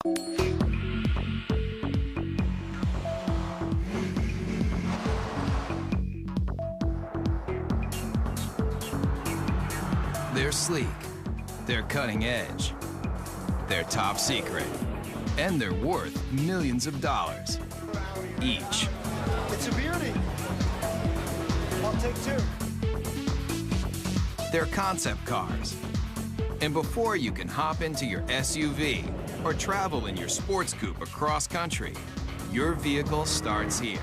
They're sleek, they're cutting edge, they're top secret, and they're worth millions of dollars each. It's a beauty. I'll take two. They're concept cars. And before you can hop into your SUV or travel in your sports coupe across country, your vehicle starts here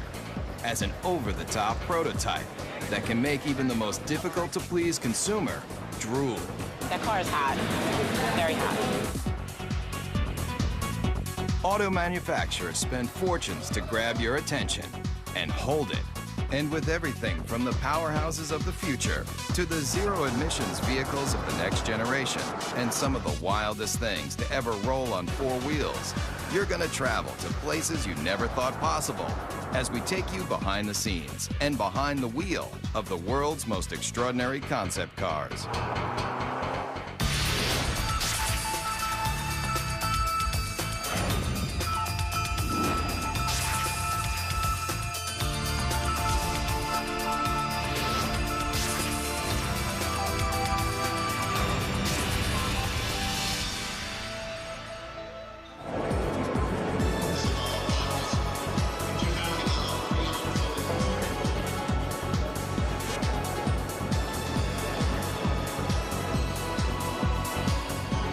as an over-the-top prototype that can make even the most difficult-to-please consumer drool. That car is hot, very hot. Auto manufacturers spend fortunes to grab your attention and hold it. And with everything from the powerhouses of the future to the zero-emissions vehicles of the next generation and some of the wildest things to ever roll on four wheels, you're gonna travel to places you never thought possible as we take you behind the scenes and behind the wheel of the world's most extraordinary concept cars.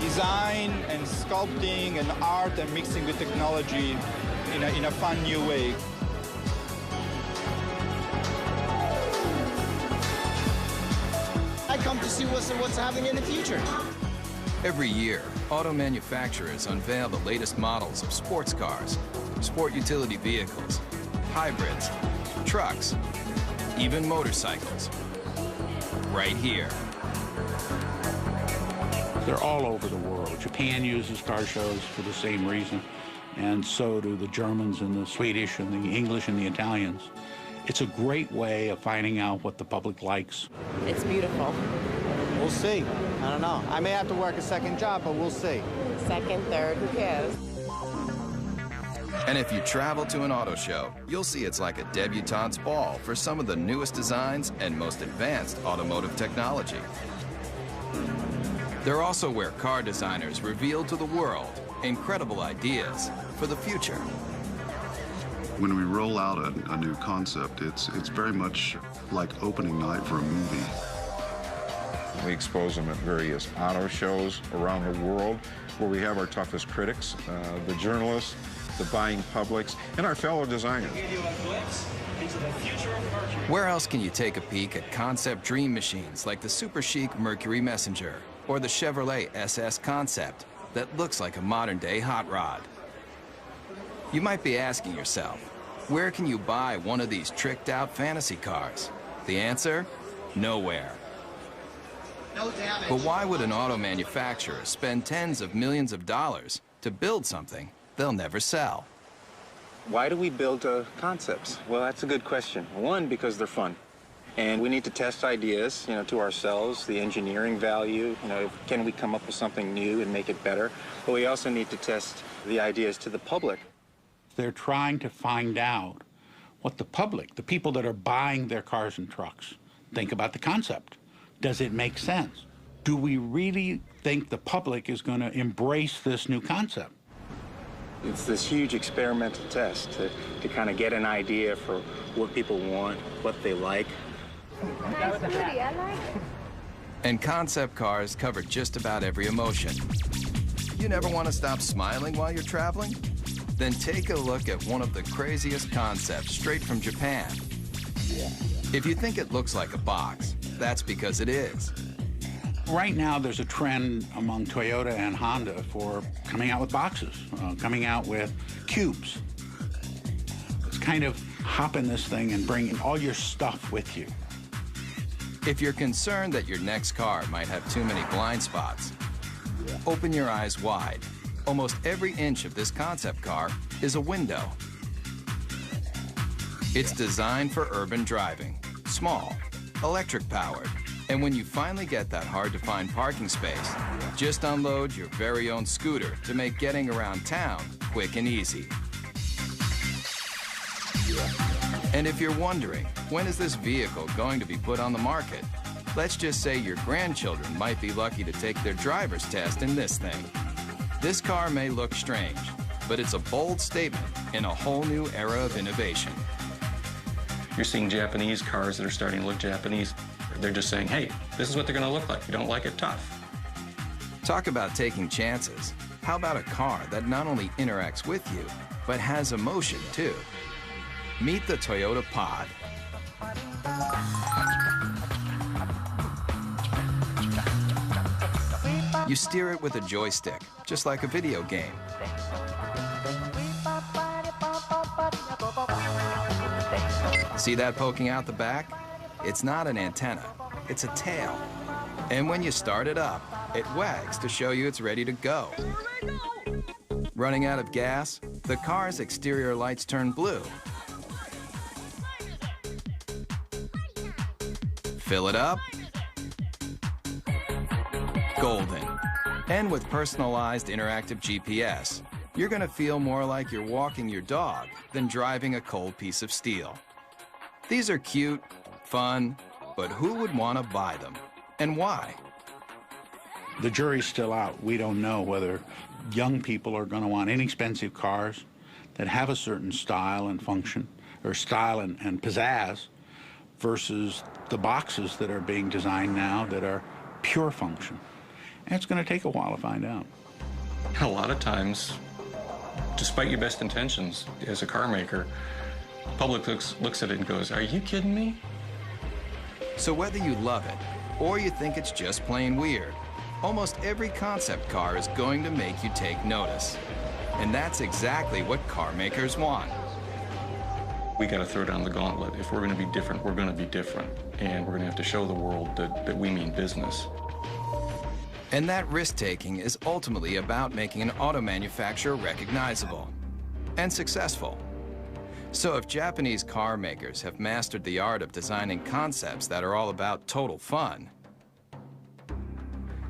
Design and sculpting and art and mixing with technology in a fun new way. I come to see what's happening in the future. Every year, auto manufacturers unveil the latest models of sports cars, sport utility vehicles, hybrids, trucks, even motorcycles. Right here. They're all over the world. Japan uses car shows for the same reason, and so do the Germans and the Swedish and the English and the Italians. It's a great way of finding out what the public likes. It's beautiful. We'll see. I don't know. I may have to work a second job, but we'll see. Second, third, who cares? And if you travel to an auto show, you'll see it's like a debutante's ball for some of the newest designs and most advanced automotive technology. They're also where car designers reveal to the world incredible ideas for the future. When we roll out a new concept, it's very much like opening night for a movie. We expose them at various auto shows around the world where we have our toughest critics, the journalists, the buying publics, and our fellow designers. Where else can you take a peek at concept dream machines like the super chic Mercury Messenger or the Chevrolet SS Concept that looks like a modern-day hot rod? You might be asking yourself, where can you buy one of these tricked-out fantasy cars? The answer? Nowhere. No damage. But why would an auto manufacturer spend tens of millions of dollars to build something they'll never sell? Why do we build concepts? Well, that's a good question. One, because they're fun. And we need to test ideas, to ourselves, the engineering value, can we come up with something new and make it better? But we also need to test the ideas to the public. They're trying to find out what the public, the people that are buying their cars and trucks, think about the concept. Does it make sense? Do we really think the public is going to embrace this new concept? It's this huge experimental test to kind of get an idea for what people want, what they like. Nice booty, I like it. And concept cars cover just about every emotion. You never want to stop smiling while you're traveling? Then take a look at one of the craziest concepts straight from Japan. If you think it looks like a box, that's because it is. Right now, there's a trend among Toyota and Honda for coming out with boxes, coming out with cubes. It's kind of hop in this thing and bring all your stuff with you. If you're concerned that your next car might have too many blind spots, open your eyes wide. Almost every inch of this concept car is a window. It's designed for urban driving, small, electric-powered, And when you finally get that hard-to-find parking space, just unload your very own scooter to make getting around town quick and easy. And if you're wondering, when is this vehicle going to be put on the market? Let's just say your grandchildren might be lucky to take their driver's test in this thing. This car may look strange, but it's a bold statement in a whole new era of innovation. You're seeing Japanese cars that are starting to look Japanese. They're just saying, hey, this is what they're going to look like. If you don't like it, tough. Talk about taking chances. How about a car that not only interacts with you, but has emotion too? Meet the Toyota Pod. You steer it with a joystick, just like a video game. See that poking out the back? It's not an antenna, it's a tail. And when you start it up, it wags to show you it's ready to go. Running out of gas, the car's exterior lights turn blue. Fill it up. Golden. And with personalized interactive GPS, you're gonna feel more like you're walking your dog than driving a cold piece of steel. These are cute, fun, but who would want to buy them, and why? The jury's still out. We don't know whether young people are going to want inexpensive cars that have a certain style and function, or style and pizzazz, versus the boxes that are being designed now that are pure function. And it's going to take a while to find out. A lot of times, despite your best intentions as a car maker, the public looks at it and goes, are you kidding me? So whether you love it or you think it's just plain weird, almost every concept car is going to make you take notice. And that's exactly what car makers want. We got to throw down the gauntlet. If we're going to be different, we're going to be different. And we're going to have to show the world that we mean business. And that risk-taking is ultimately about making an auto manufacturer recognizable and successful. So if Japanese car makers have mastered the art of designing concepts that are all about total fun,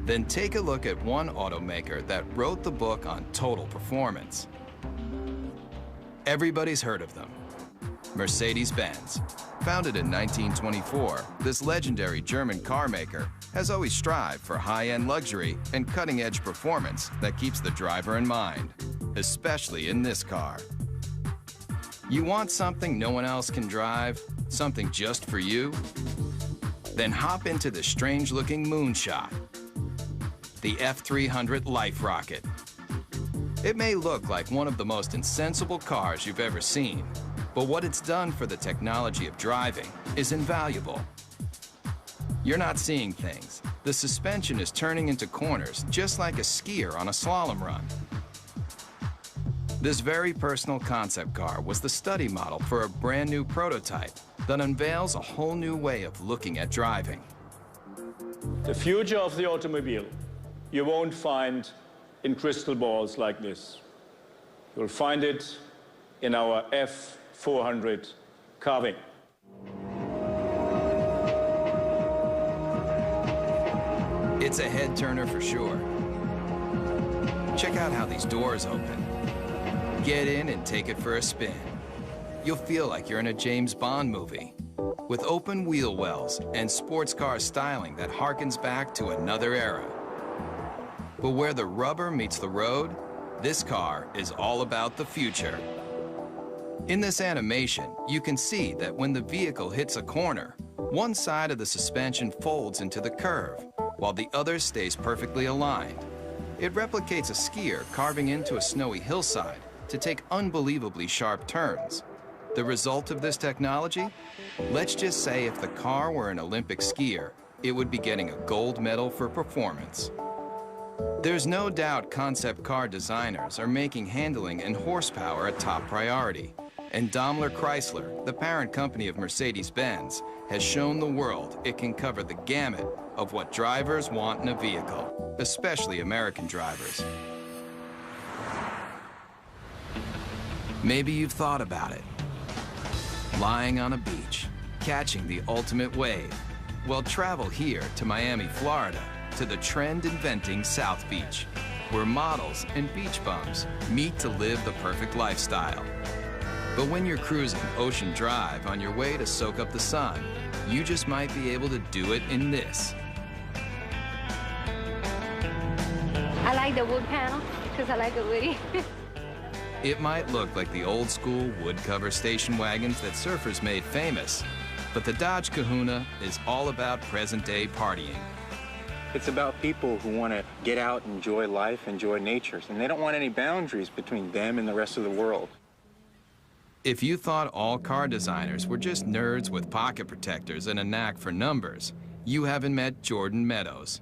then take a look at one automaker that wrote the book on total performance. Everybody's heard of them. Mercedes-Benz. Founded in 1924, this legendary German car maker has always strived for high-end luxury and cutting-edge performance that keeps the driver in mind, especially in this car. You want something no one else can drive? Something just for you? Then hop into the strange-looking moonshot, the F300 Life Rocket. It may look like one of the most insensible cars you've ever seen, but what it's done for the technology of driving is invaluable. You're not seeing things. The suspension is turning into corners just like a skier on a slalom run. This very personal concept car was the study model for a brand new prototype that unveils a whole new way of looking at driving. The future of the automobile you won't find in crystal balls like this. You'll find it in our F400 carving. It's a head turner for sure. Check out how these doors open. Get in and take it for a spin. You'll feel like you're in a James Bond movie, with open wheel wells and sports car styling that harkens back to another era. But where the rubber meets the road, this car is all about the future. In this animation, you can see that when the vehicle hits a corner, one side of the suspension folds into the curve, while the other stays perfectly aligned. It replicates a skier carving into a snowy hillside to take unbelievably sharp turns. The result of this technology? Let's just say if the car were an Olympic skier, it would be getting a gold medal for performance. There's no doubt concept car designers are making handling and horsepower a top priority. And Daimler Chrysler, the parent company of Mercedes-Benz, has shown the world it can cover the gamut of what drivers want in a vehicle, especially American drivers. Maybe you've thought about it. Lying on a beach, catching the ultimate wave, Well, travel here to Miami, Florida, to the trend-inventing South Beach, where models and beach bums meet to live the perfect lifestyle. But when you're cruising Ocean Drive on your way to soak up the sun, you just might be able to do it in this. I like the wood panel because I like the woody. It might look like the old-school wood cover station wagons that surfers made famous, but the Dodge Kahuna is all about present-day partying. It's about people who want to get out, enjoy life, enjoy nature, and they don't want any boundaries between them and the rest of the world. If you thought all car designers were just nerds with pocket protectors and a knack for numbers, you haven't met Jordan Meadows.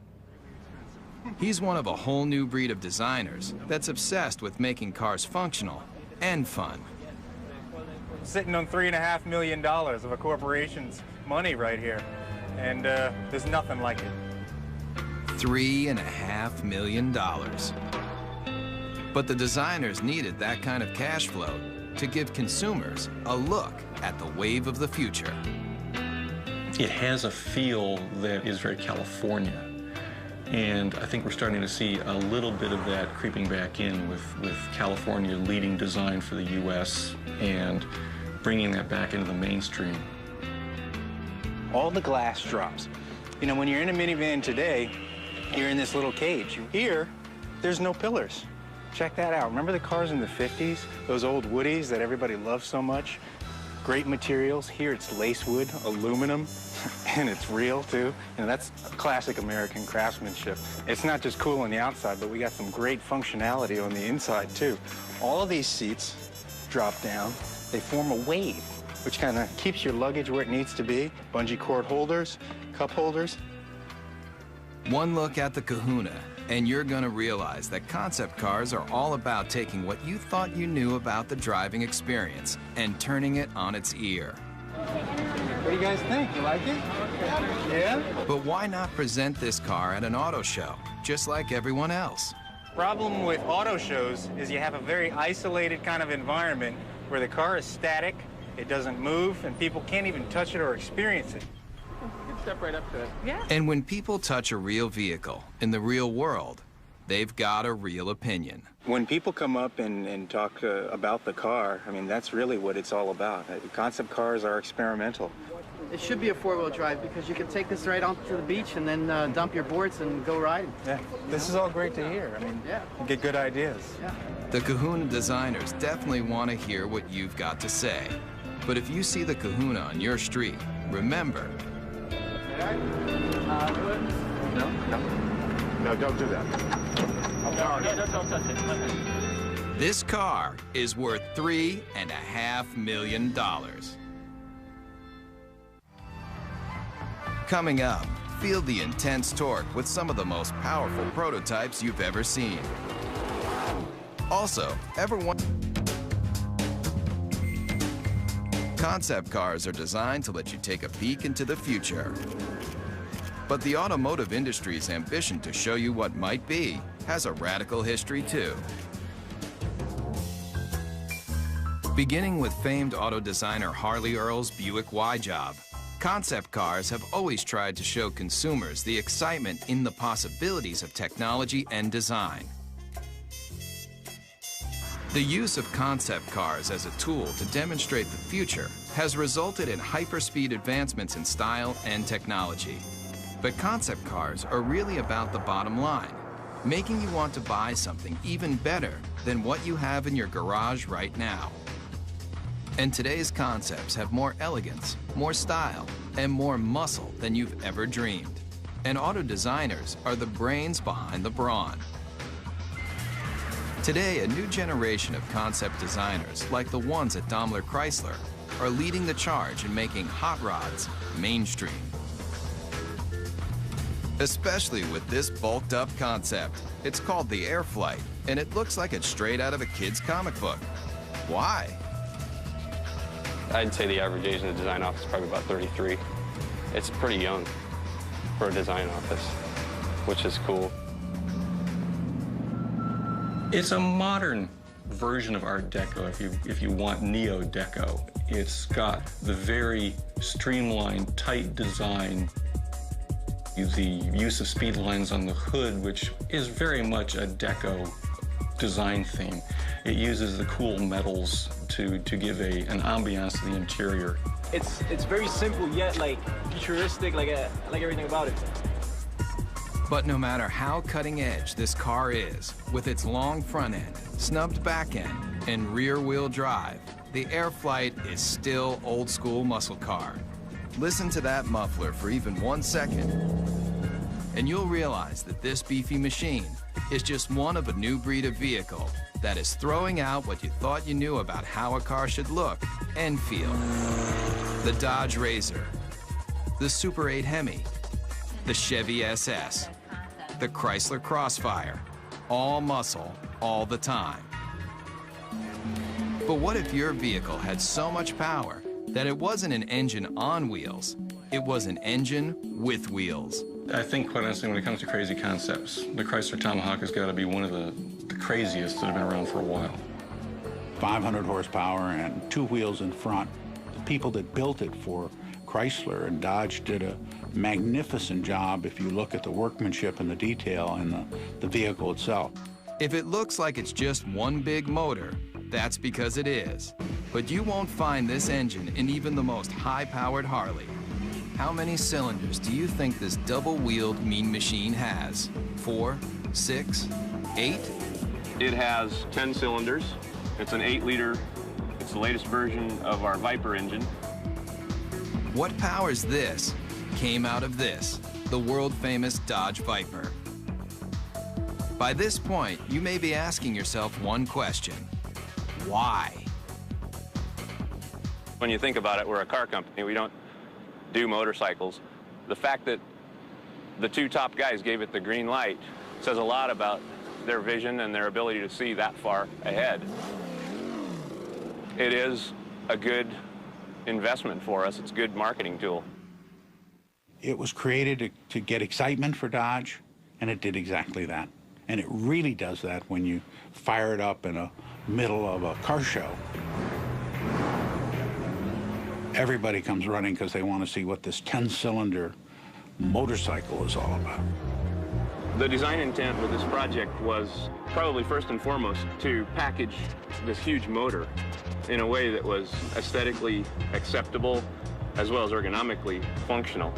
He's one of a whole new breed of designers that's obsessed with making cars functional and fun. Sitting on $3.5 million of a corporation's money right here, and there's nothing like it. $3.5 million. But the designers needed that kind of cash flow to give consumers a look at the wave of the future. It has a feel that is very California. And I think we're starting to see a little bit of that creeping back in with California leading design for the U.S. and bringing that back into the mainstream. All the glass drops. You know, when you're in a minivan today, you're in this little cage. Here, there's no pillars. Check that out. Remember the cars in the 50s? Those old Woodies that everybody loved so much? Great materials. Here it's lace wood, aluminum, and it's real too. And that's classic American craftsmanship. It's not just cool on the outside, but we got some great functionality on the inside too. All of these seats drop down. They form a wave, which kind of keeps your luggage where it needs to be. Bungee cord holders, cup holders. One look at the Kahuna, and you're gonna realize that concept cars are all about taking what you thought you knew about the driving experience and turning it on its ear. What do you guys think? You like it? Yeah? But why not present this car at an auto show, just like everyone else? Problem with auto shows is you have a very isolated kind of environment where the car is static, it doesn't move, and people can't even touch it or experience it. You can step right up to it. Yeah. And when people touch a real vehicle in the real world, they've got a real opinion. When people come up and talk about the car, I mean, that's really what it's all about. Concept cars are experimental. It should be a four-wheel drive because you can take this right onto the beach and then dump your boards and go riding. Yeah, this is all great to hear. I mean, yeah, you get good ideas. Yeah. The Kahuna designers definitely want to hear what you've got to say. But if you see the Kahuna on your street, remember. No, don't do that. Don't touch it. This car is worth $3.5 million. Coming up, feel the intense torque with some of the most powerful prototypes you've ever seen. Also, concept cars are designed to let you take a peek into the future. But the automotive industry's ambition to show you what might be has a radical history too. Beginning with famed auto designer Harley Earl's Buick Y-Job, concept cars have always tried to show consumers the excitement in the possibilities of technology and design. The use of concept cars as a tool to demonstrate the future has resulted in hyperspeed advancements in style and technology. But concept cars are really about the bottom line, making you want to buy something even better than what you have in your garage right now. And today's concepts have more elegance, more style, and more muscle than you've ever dreamed. And auto designers are the brains behind the brawn. Today, a new generation of concept designers, like the ones at Daimler Chrysler, are leading the charge in making hot rods mainstream. Especially with this bulked up concept. It's called the Airflight, and it looks like it's straight out of a kid's comic book. Why? I'd say the average age in the design office is probably about 33. It's pretty young for a design office, which is cool. It's a modern version of Art Deco, if you want Neo-Deco. It's got the very streamlined, tight design The use of speed lines on the hood, which is very much a deco design theme. It uses the cool metals to give an ambiance to the interior. It's very simple yet like futuristic, like everything about it. But no matter how cutting edge this car is, with its long front end, snubbed back end, and rear wheel drive, the Air Flight is still old school muscle car. Listen to that muffler for even 1 second, and you'll realize that this beefy machine is just one of a new breed of vehicle that is throwing out what you thought you knew about how a car should look and feel. The Dodge Razor, the Super 8 Hemi, the Chevy SS, the Chrysler Crossfire, all muscle, all the time. But what if your vehicle had so much power that it wasn't an engine on wheels, it was an engine with wheels? I think, quite honestly, when it comes to crazy concepts, the Chrysler Tomahawk has got to be one of the craziest that have been around for a while. 500 horsepower and 2 wheels in front. The people that built it for Chrysler and Dodge did a magnificent job if you look at the workmanship and the detail in the vehicle itself. If it looks like it's just one big motor, that's because it is. But you won't find this engine in even the most high-powered Harley. How many cylinders do you think this double-wheeled mean machine has? 4, 6, 8? It has 10 cylinders. It's an 8-liter. It's the latest version of our Viper engine. What powers this came out of this, the world-famous Dodge Viper. By this point, you may be asking yourself one question: why? When you think about it, we're a car company. We don't do motorcycles. The fact that the 2 top guys gave it the green light says a lot about their vision and their ability to see that far ahead. It is a good investment for us. It's a good marketing tool. It was created to get excitement for Dodge, and it did exactly that. And it really does that when you fire it up in the middle of a car show. Everybody comes running because they want to see what this 10-cylinder motorcycle is all about. The design intent with this project was probably first and foremost to package this huge motor in a way that was aesthetically acceptable as well as ergonomically functional.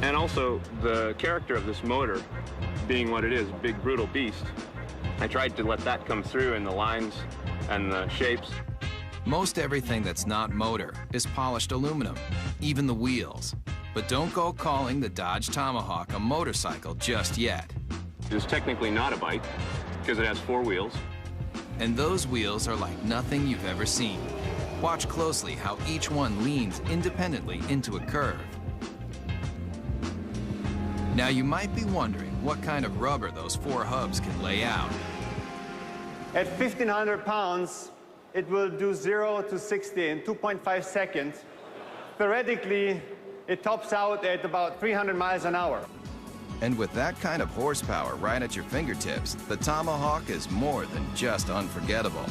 And also the character of this motor being what it is, big brutal beast. I tried to let that come through in the lines and the shapes. Most everything that's not motor is polished aluminum, even the wheels. But don't go calling the Dodge Tomahawk a motorcycle just yet. It's technically not a bike because it has 4 wheels. And those wheels are like nothing you've ever seen. Watch closely how each one leans independently into a curve. Now you might be wondering what kind of rubber those 4 hubs can lay out. At 1,500 pounds, it will do 0 to 60 in 2.5 seconds. Theoretically, it tops out at about 300 miles an hour. And with that kind of horsepower right at your fingertips, the Tomahawk is more than just unforgettable.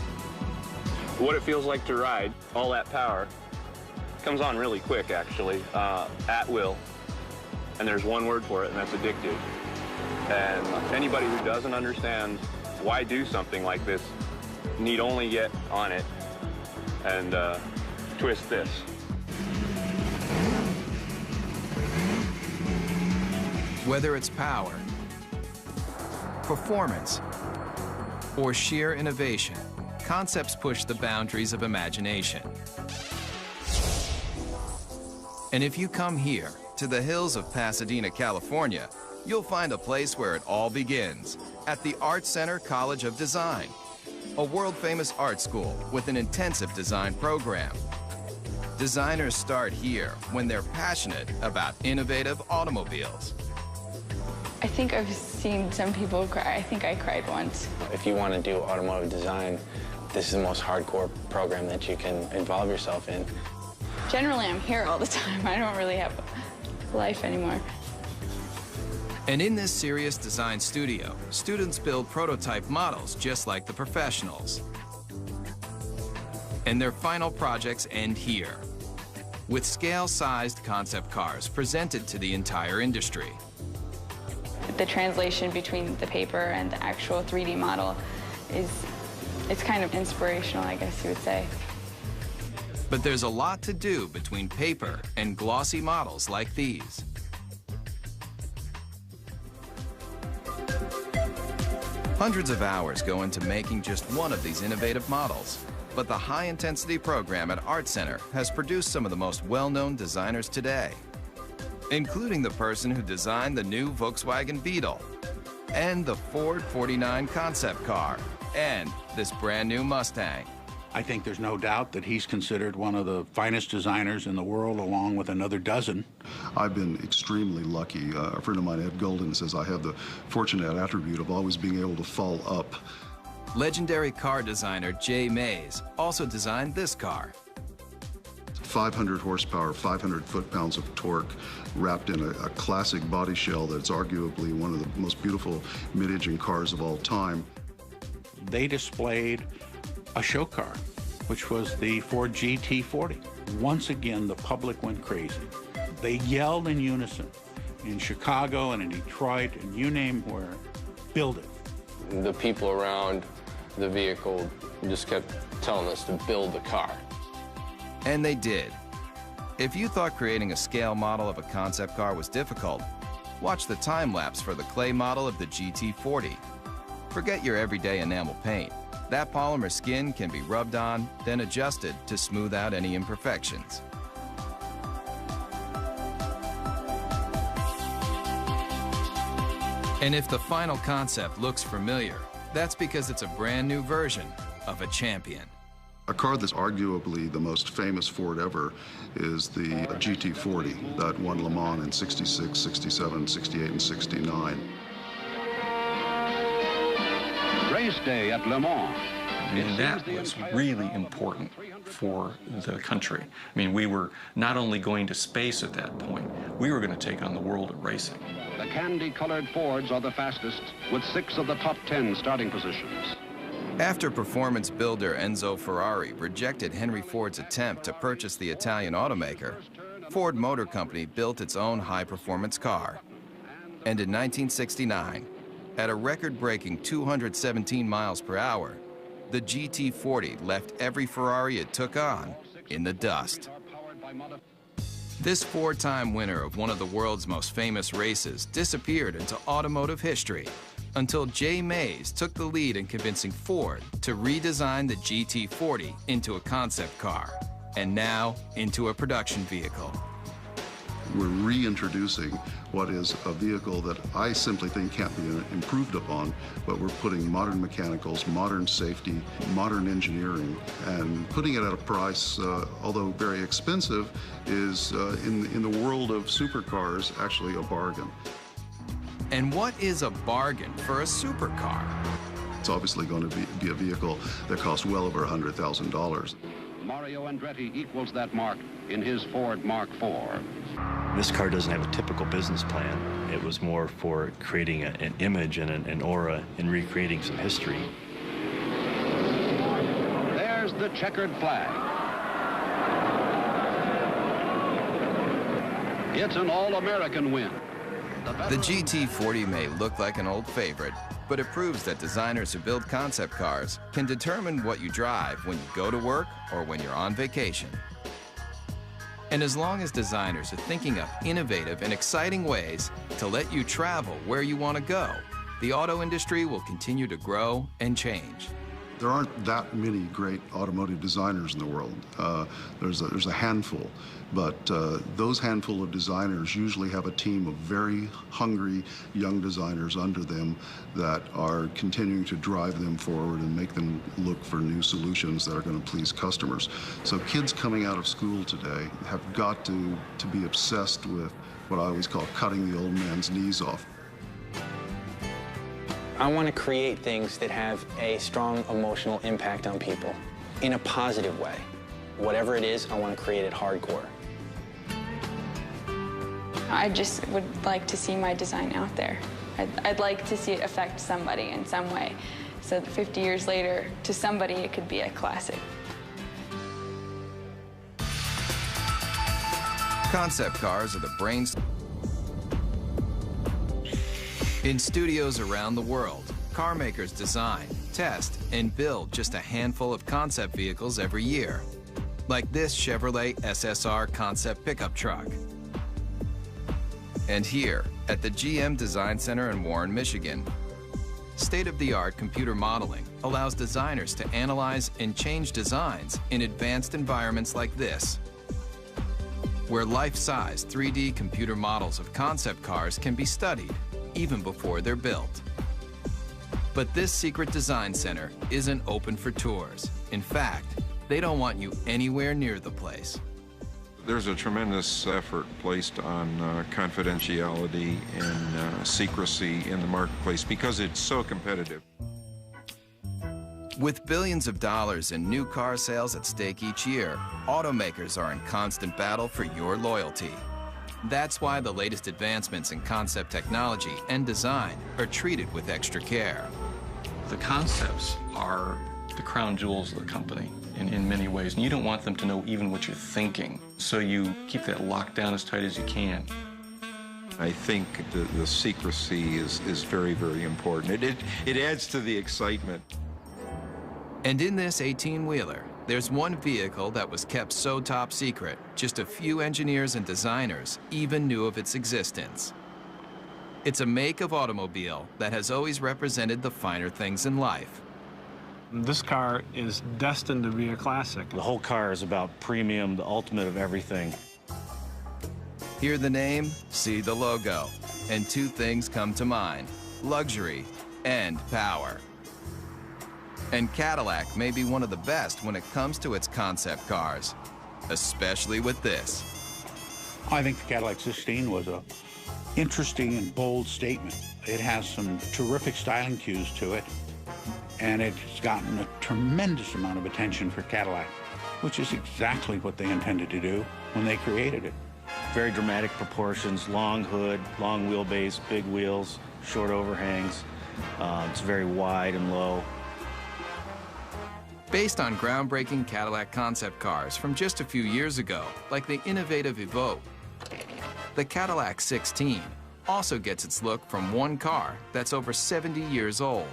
What it feels like to ride, all that power, comes on really quick actually, at will. And there's one word for it, and that's addictive. And anybody who doesn't understand why do something like this need only get on it and twist this. Whether it's power, performance, or sheer innovation, concepts push the boundaries of imagination. And if you come here, to the hills of Pasadena, California, you'll find a place where it all begins, at the Art Center College of Design, a world-famous art school with an intensive design program. Designers start here when they're passionate about innovative automobiles. I think I've seen some people cry. I think I cried once. If you want to do automotive design, this is the most hardcore program that you can involve yourself in. Generally, I'm here all the time. I don't really have a life anymore. And in this serious design studio, students build prototype models just like the professionals. And their final projects end here. with scale-sized concept cars presented to the entire industry. The translation between the paper and the actual 3D model it's kind of inspirational, I guess you would say. But there's a lot to do between paper and glossy models like these. Hundreds of hours go into making just one of these innovative models. But the high-intensity program at Art Center has produced some of the most well-known designers today, including the person who designed the new Volkswagen Beetle, and the Ford 49 concept car, and this brand new Mustang. I think there's no doubt that he's considered one of the finest designers in the world, along with another dozen. I've been extremely lucky. A friend of mine, Ed Golden, says I have the fortunate attribute of always being able to fall up. Legendary car designer Jay Mays also designed this car. 500 horsepower, 500 foot-pounds of torque, wrapped in a classic body shell that's arguably one of the most beautiful mid-engine cars of all time. They displayed a show car, which was the Ford GT40. Once again, the public went crazy. They yelled in unison in Chicago and in Detroit and you name where, build it. The people around the vehicle just kept telling us to build the car. And they did. If you thought creating a scale model of a concept car was difficult, watch the time-lapse for the clay model of the GT40. Forget your everyday enamel paint. That polymer skin can be rubbed on, then adjusted to smooth out any imperfections. And if the final concept looks familiar, that's because it's a brand new version of a champion. A car that's arguably the most famous Ford ever is the GT40 that won Le Mans in 66, 67, 68, and 69. Race day at Le Mans. And that was really important for the country. I mean, we were not only going to space at that point, we were going to take on the world of racing. The candy-colored Fords are the fastest, with 6 of the top 10 starting positions. After performance builder Enzo Ferrari rejected Henry Ford's attempt to purchase the Italian automaker, Ford Motor Company built its own high-performance car. And in 1969, at a record-breaking 217 miles per hour, the GT40 left every Ferrari it took on in the dust. This 4-time winner of one of the world's most famous races disappeared into automotive history until Jay Mays took the lead in convincing Ford to redesign the GT40 into a concept car, and now into a production vehicle. We're reintroducing what is a vehicle that I simply think can't be improved upon, but we're putting modern mechanicals, modern safety, modern engineering, and putting it at a price, although very expensive, is in the world of supercars actually a bargain. And what is a bargain for a supercar? It's obviously going to be a vehicle that costs well over $100,000. Mario Andretti equals that mark in his Ford Mark IV. This car doesn't have a typical business plan. It was more for creating an image and an aura and recreating some history. There's the checkered flag. It's an all-American win. The GT40 may look like an old favorite, but it proves that designers who build concept cars can determine what you drive when you go to work or when you're on vacation. And as long as designers are thinking up innovative and exciting ways to let you travel where you want to go, the auto industry will continue to grow and change. There aren't that many great automotive designers in the world. There's a handful, but those handful of designers usually have a team of very hungry young designers under them that are continuing to drive them forward and make them look for new solutions that are going to please customers. So kids coming out of school today have got to be obsessed with what I always call cutting the old man's knees off. I want to create things that have a strong emotional impact on people in a positive way. Whatever it is, I want to create it hardcore. I just would like to see my design out there. I'd like to see it affect somebody in some way, so that 50 years later, to somebody, it could be a classic. Concept cars are the brains. In studios around the world, car makers design, test, and build just a handful of concept vehicles every year, like this Chevrolet SSR concept pickup truck. And here, at the GM Design Center in Warren, Michigan, state-of-the-art computer modeling allows designers to analyze and change designs in advanced environments like this, where life-size 3D computer models of concept cars can be studied even before they're built. But this secret design center isn't open for tours. In fact, they don't want you anywhere near the place. There's a tremendous effort placed on confidentiality and secrecy in the marketplace because it's so competitive. With billions of dollars in new car sales at stake each year, automakers are in constant battle for your loyalty. That's why the latest advancements in concept technology and design are treated with extra care. The concepts are the crown jewels of the company in many ways, and you don't want them to know even what you're thinking, so you keep that locked down as tight as you can. I think the secrecy is very, very important. It adds to the excitement. And in this 18-wheeler, there's one vehicle that was kept so top secret, just a few engineers and designers even knew of its existence. It's a make of automobile that has always represented the finer things in life. This car is destined to be a classic. The whole car is about premium, the ultimate of everything. Hear the name, see the logo, and two things come to mind: luxury and power. And Cadillac may be one of the best when it comes to its concept cars, especially with this. I think the Cadillac 16 was a interesting and bold statement. It has some terrific styling cues to it, and it's gotten a tremendous amount of attention for Cadillac, which is exactly what they intended to do when they created it. Very dramatic proportions, long hood, long wheelbase, big wheels, short overhangs. It's very wide and low. Based on groundbreaking Cadillac concept cars from just a few years ago, like the innovative Evoque, the Cadillac 16 also gets its look from one car that's over 70 years old.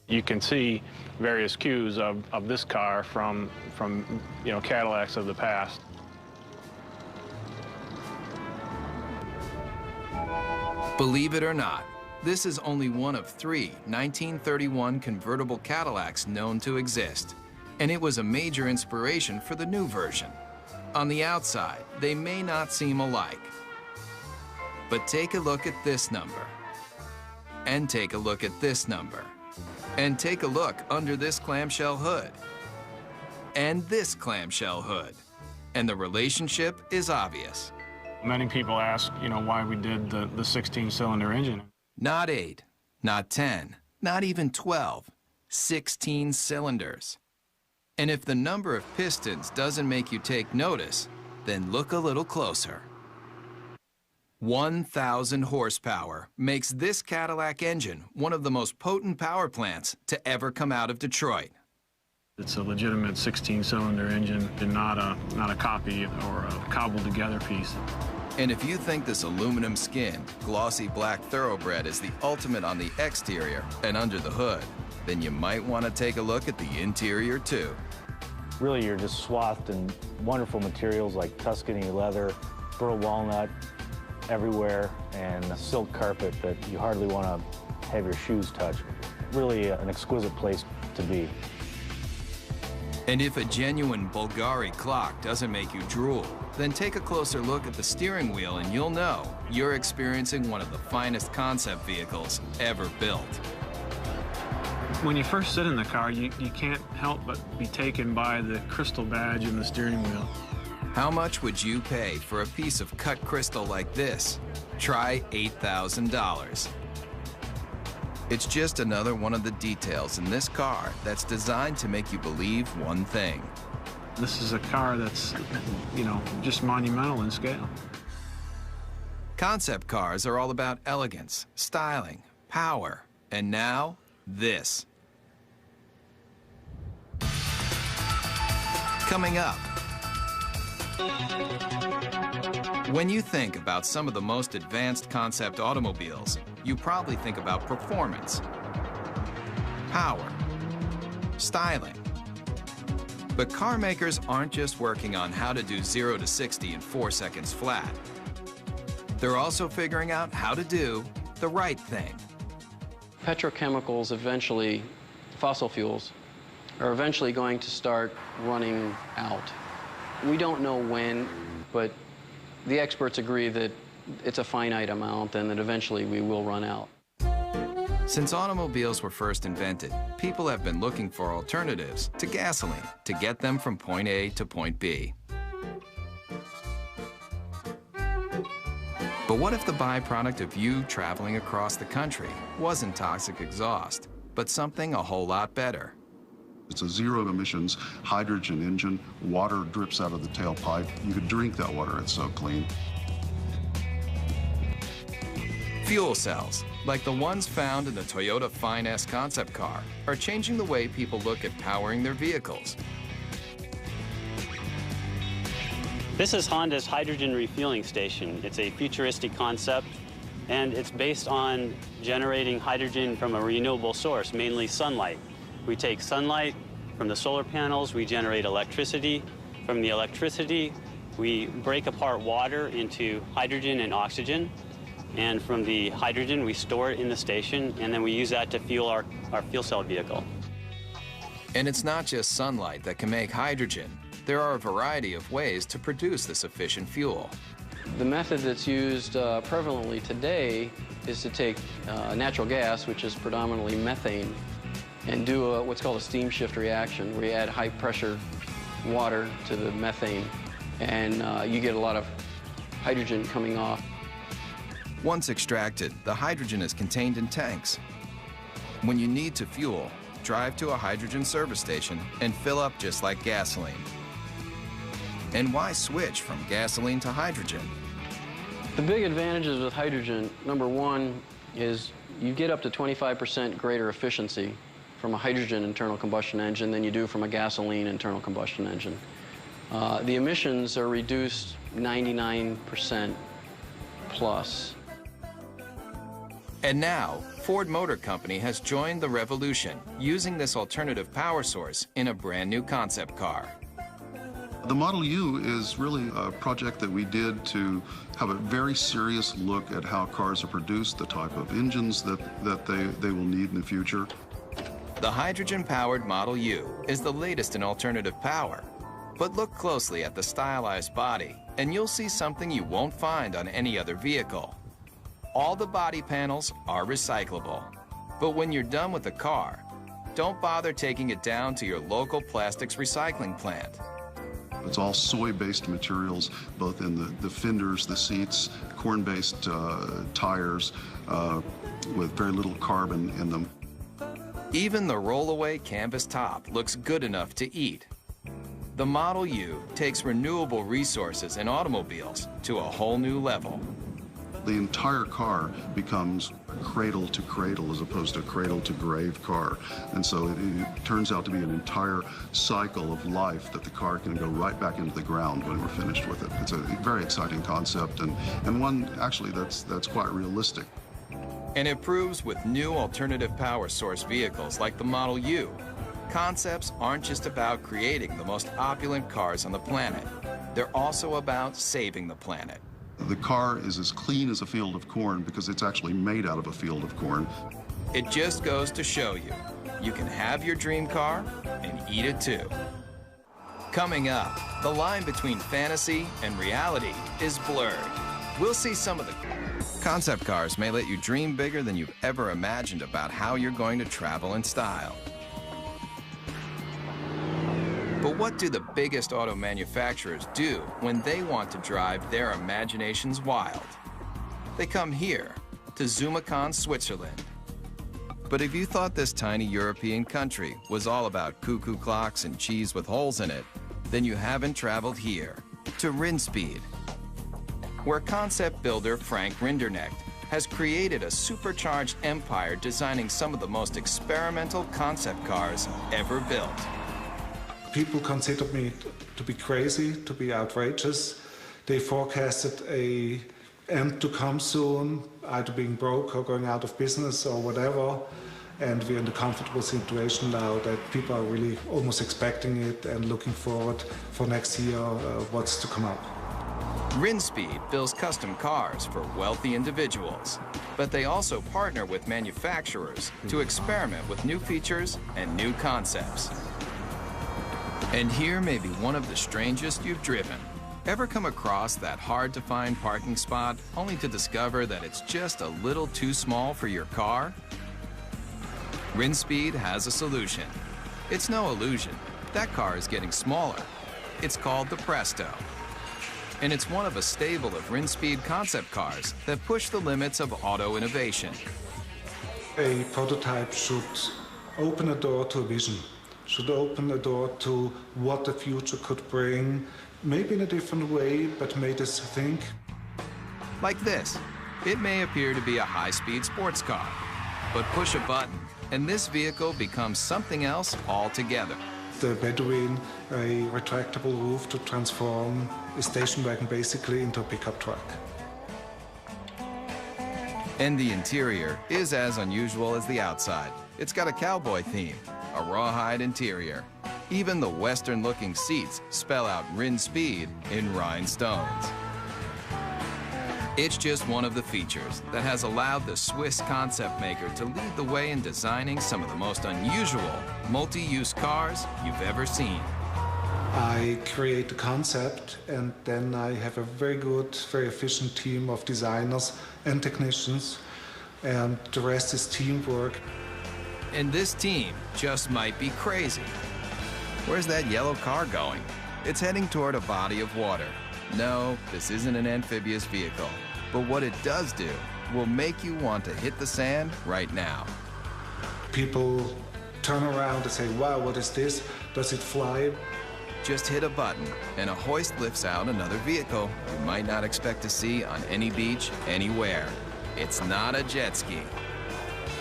You can see various cues of this car from Cadillacs of the past. Believe it or not, this is only one of 3 1931 convertible Cadillacs known to exist, and it was a major inspiration for the new version. On the outside, they may not seem alike, but take a look at this number, and take a look at this number, and take a look under this clamshell hood, and this clamshell hood, and the relationship is obvious. Many people ask, why we did the 16-cylinder engine. Not 8, not 10, not even 12, 16 cylinders. And if the number of pistons doesn't make you take notice, then look a little closer. 1,000 horsepower makes this Cadillac engine one of the most potent power plants to ever come out of Detroit. It's a legitimate 16-cylinder engine and not a copy or a cobbled-together piece. And if you think this aluminum skin, glossy black thoroughbred is the ultimate on the exterior and under the hood, then you might want to take a look at the interior too. Really, you're just swathed in wonderful materials like Tuscany leather, burl walnut everywhere, and a silk carpet that you hardly want to have your shoes touch. Really an exquisite place to be. And if a genuine Bulgari clock doesn't make you drool, then take a closer look at the steering wheel and you'll know you're experiencing one of the finest concept vehicles ever built. When you first sit in the car, you can't help but be taken by the crystal badge in the steering wheel. How much would you pay for a piece of cut crystal like this? Try $8,000. It's just another one of the details in this car that's designed to make you believe one thing. This is a car that's, just monumental in scale. Concept cars are all about elegance, styling, power, and now, this. Coming up, When you think about some of the most advanced concept automobiles, you probably think about performance, power, styling. But car makers aren't just working on how to do 0 to 60 in 4 seconds flat. They're also figuring out how to do the right thing. Petrochemicals eventually, fossil fuels, are eventually going to start running out. We don't know when, but the experts agree that it's a finite amount and that eventually we will run out. Since automobiles were first invented, people have been looking for alternatives to gasoline to get them from point A to point B. But what if the byproduct of you traveling across the country wasn't toxic exhaust, but something a whole lot better? It's a zero emissions hydrogen engine. Water drips out of the tailpipe. You could drink that water, it's so clean. Fuel cells, like the ones found in the Toyota Fine S concept car, are changing the way people look at powering their vehicles. This is Honda's hydrogen refueling station. It's a futuristic concept, and it's based on generating hydrogen from a renewable source, mainly sunlight. We take sunlight from the solar panels, we generate electricity. From the electricity, we break apart water into hydrogen and oxygen. And from the hydrogen, we store it in the station, and then we use that to fuel our fuel cell vehicle. And it's not just sunlight that can make hydrogen. There are a variety of ways to produce this efficient fuel. The method that's used prevalently today is to take natural gas, which is predominantly methane, and do what's called a steam shift reaction, where you add high-pressure water to the methane, and you get a lot of hydrogen coming off. Once extracted, the hydrogen is contained in tanks. When you need to fuel, drive to a hydrogen service station and fill up just like gasoline. And why switch from gasoline to hydrogen? The big advantages with hydrogen, number one, is you get up to 25% greater efficiency from a hydrogen internal combustion engine than you do from a gasoline internal combustion engine. The emissions are reduced 99% plus. And now, Ford Motor Company has joined the revolution, using this alternative power source in a brand new concept car. The Model U is really a project that we did to have a very serious look at how cars are produced, the type of engines that they will need in the future. The hydrogen-powered Model U is the latest in alternative power. But look closely at the stylized body, and you'll see something you won't find on any other vehicle. All the body panels are recyclable. But when you're done with the car, don't bother taking it down to your local plastics recycling plant. It's all soy-based materials, both in the fenders, the seats, corn-based tires with very little carbon in them. Even the rollaway canvas top looks good enough to eat. The Model U takes renewable resources in automobiles to a whole new level. The entire car becomes cradle to cradle as opposed to cradle to grave car. And so it turns out to be an entire cycle of life that the car can go right back into the ground when we're finished with it. It's a very exciting concept and one actually that's quite realistic. And it proves with new alternative power source vehicles like the Model U, concepts aren't just about creating the most opulent cars on the planet. They're also about saving the planet. The car is as clean as a field of corn because it's actually made out of a field of corn. It just goes to show you, you can have your dream car and eat it too. Coming up, the line between fantasy and reality is blurred. We'll see some of the concept cars may let you dream bigger than you've ever imagined about how you're going to travel in style. But what do the biggest auto manufacturers do when they want to drive their imaginations wild? They come here, to Zumikon, Switzerland. But if you thought this tiny European country was all about cuckoo clocks and cheese with holes in it, then you haven't traveled here, to Rinspeed, where concept builder Frank Rinderknecht has created a supercharged empire designing some of the most experimental concept cars ever built. People consider me to be crazy, to be outrageous. They forecasted a end to come soon, either being broke or going out of business or whatever. And we're in the comfortable situation now that people are really almost expecting it and looking forward for next year what's to come up. Rinspeed builds custom cars for wealthy individuals, but they also partner with manufacturers to experiment with new features and new concepts. And here may be one of the strangest you've driven. Ever come across that hard-to-find parking spot only to discover that it's just a little too small for your car? Rinspeed has a solution. It's no illusion. That car is getting smaller. It's called the Presto. And it's one of a stable of Rinspeed concept cars that push the limits of auto innovation. A prototype should open a door to a vision, should open a door to what the future could bring, maybe in a different way, but made us think. Like this. It may appear to be a high-speed sports car, but push a button, and this vehicle becomes something else altogether. The Bedouin, a retractable roof to transform a station wagon basically into a pickup truck. And the interior is as unusual as the outside. It's got a cowboy theme, a rawhide interior. Even the Western-looking seats spell out Rinspeed in rhinestones. It's just one of the features that has allowed the Swiss concept maker to lead the way in designing some of the most unusual multi-use cars you've ever seen. I create the concept, and then I have a very good, very efficient team of designers and technicians, and the rest is teamwork. And this team just might be crazy. Where's that yellow car going? It's heading toward a body of water. No, this isn't an amphibious vehicle. But what it does do will make you want to hit the sand right now. People turn around and say, wow, what is this? Does it fly? Just hit a button, and a hoist lifts out another vehicle you might not expect to see on any beach, anywhere. It's not a jet ski.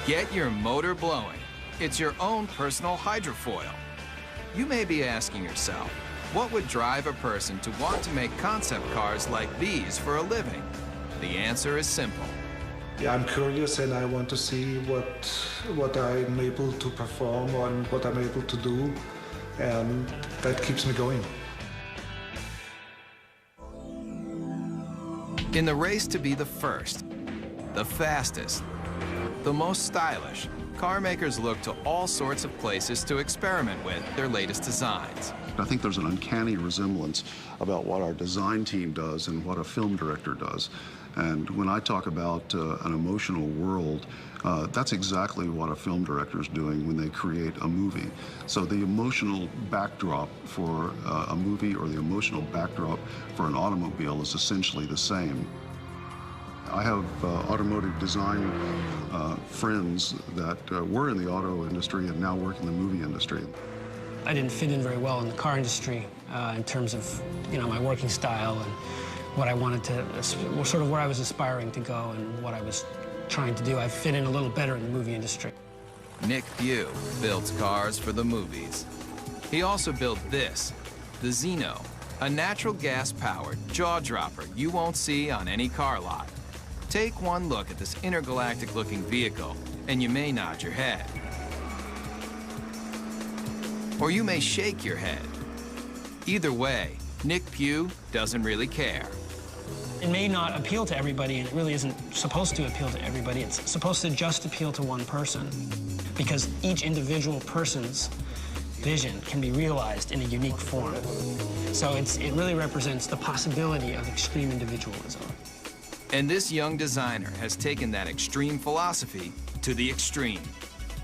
Get your motor blowing. It's your own personal hydrofoil. You may be asking yourself, what would drive a person to want to make concept cars like these for a living? The answer is simple. Yeah, I'm curious and I want to see what I'm able to perform and what I'm able to do, and that keeps me going. In the race to be the first, the fastest, the most stylish, car makers look to all sorts of places to experiment with their latest designs. I think there's an uncanny resemblance about what our design team does and what a film director does. And when I talk about an emotional world, that's exactly what a film director is doing when they create a movie. So the emotional backdrop for a movie or the emotional backdrop for an automobile is essentially the same. I have automotive design friends that were in the auto industry and now work in the movie industry. I didn't fit in very well in the car industry in terms of, my working style and what I wanted to, sort of where I was aspiring to go and what I was trying to do. I fit in a little better in the movie industry. Nick Pugh builds cars for the movies. He also built this, the Zeno, a natural gas-powered jaw-dropper you won't see on any car lot. Take one look at this intergalactic-looking vehicle, and you may nod your head. Or you may shake your head. Either way, Nick Pugh doesn't really care. It may not appeal to everybody, and it really isn't supposed to appeal to everybody. It's supposed to just appeal to one person, because each individual person's vision can be realized in a unique form. So it really represents the possibility of extreme individualism. And this young designer has taken that extreme philosophy to the extreme.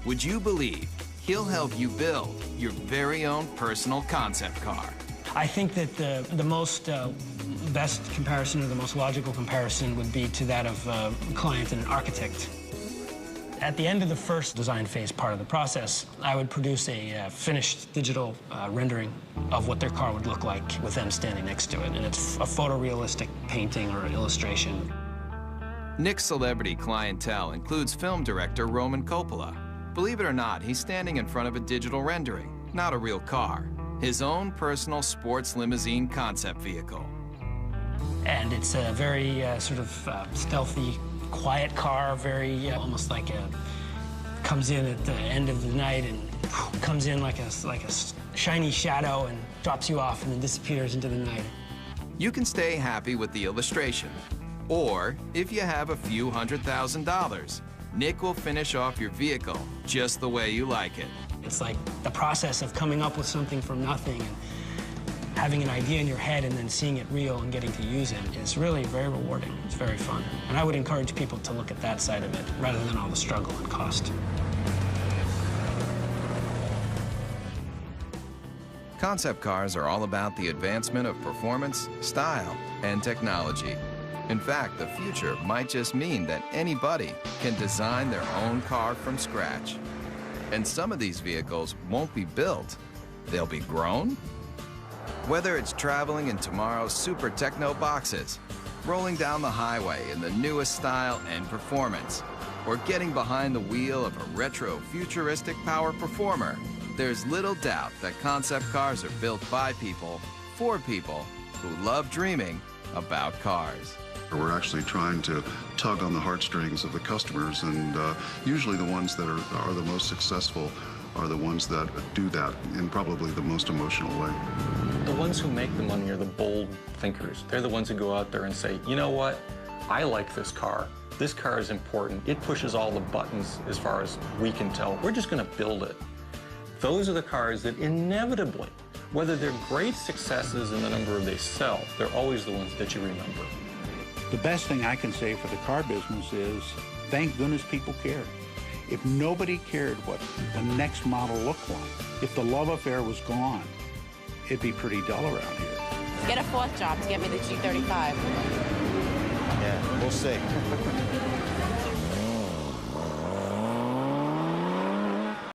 Would you believe he'll help you build your very own personal concept car? I think that the most best comparison, or the most logical comparison, would be to that of a client and an architect. At the end of the first design phase part of the process, I would produce a finished digital rendering of what their car would look like with them standing next to it. And it's a photorealistic painting or illustration. Nick's celebrity clientele includes film director Roman Coppola. Believe it or not, he's standing in front of a digital rendering, not a real car. his own personal sports limousine concept vehicle. And it's a very sort of stealthy, quiet car, very almost like comes in at the end of the night and comes in like a shiny shadow and drops you off and then disappears into the night. You can stay happy with the illustration, or if you have a few $100,000, Nick will finish off your vehicle just the way you like it. It's like the process of coming up with something from nothing and having an idea in your head and then seeing it real and getting to use it is really very rewarding. It's very fun. And I would encourage people to look at that side of it rather than all the struggle and cost. Concept cars are all about the advancement of performance, style, and technology. In fact, the future might just mean that anybody can design their own car from scratch. And some of these vehicles won't be built, they'll be grown. Whether it's traveling in tomorrow's super techno boxes, rolling down the highway in the newest style and performance, or getting behind the wheel of a retro futuristic power performer, there's little doubt that concept cars are built by people, for people who love dreaming about cars. We're actually trying to tug on the heartstrings of the customers, and usually the ones that are the most successful are the ones that do that in probably the most emotional way. The ones who make the money are the bold thinkers. They're the ones who go out there and say, you know what, I like this car. This car is important. It pushes all the buttons as far as we can tell. We're just going to build it. Those are the cars that inevitably, whether they're great successes in the number they sell, they're always the ones that you remember. The best thing I can say for the car business is, thank goodness people care. If nobody cared what the next model looked like, if the love affair was gone, it'd be pretty dull around here. Get a fourth job to get me the G35. Yeah, we'll see.